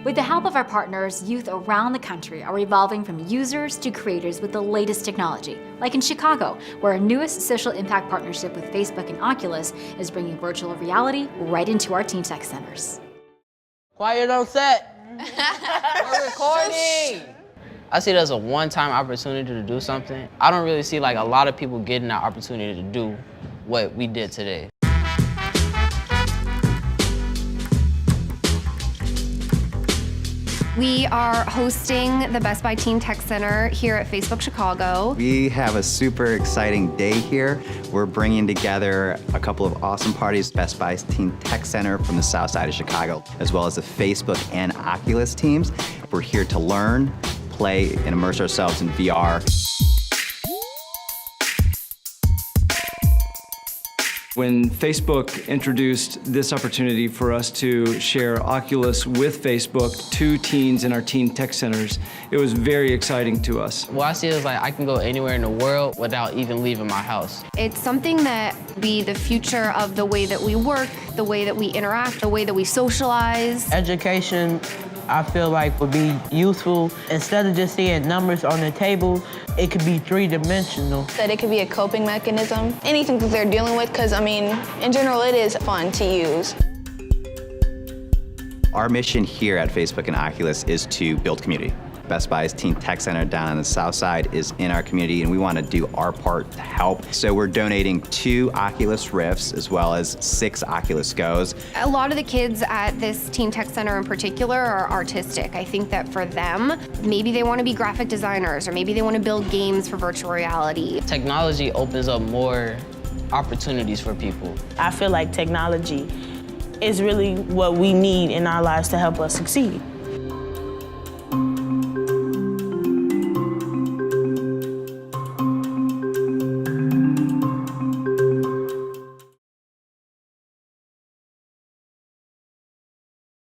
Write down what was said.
With the help of our partners, youth around the country are evolving from users to creators with the latest technology, like in Chicago, where our newest social impact partnership with Facebook and Oculus is bringing virtual reality right into our teen tech centers. Quiet on set. We're recording. I see it as a one-time opportunity to do something. I don't really see like a lot of people getting that opportunity to do what we did today. We are hosting the Best Buy Teen Tech Center here at Facebook Chicago. We have a super exciting day here. We're bringing together a couple of awesome parties, Best Buy's Teen Tech Center from the south side of Chicago, as well as the Facebook and Oculus teams. We're here to learn, play, and immerse ourselves in VR. When Facebook introduced this opportunity for us to share Oculus with Facebook to teens in our teen tech centers, it was very exciting to us. What I see is like I can go anywhere in the world without even leaving my house. It's something that be the future of the way that we work, the way that we interact, the way that we socialize. Education, I feel like, would be useful. Instead of just seeing numbers on the table, it could be three-dimensional. That it could be a coping mechanism, anything that they're dealing with, because, I mean, in general, it is fun to use. Our mission here at Facebook and Oculus is to build community. Best Buy's Teen Tech Center down on the south side is in our community, and we want to do our part to help. So we're donating 2 Oculus Rifts as well as 6 Oculus Go's. A lot of the kids at this Teen Tech Center in particular are artistic. I think that for them, maybe they want to be graphic designers, or maybe they want to build games for virtual reality. Technology opens up more opportunities for people. I feel like technology is really what we need in our lives to help us succeed.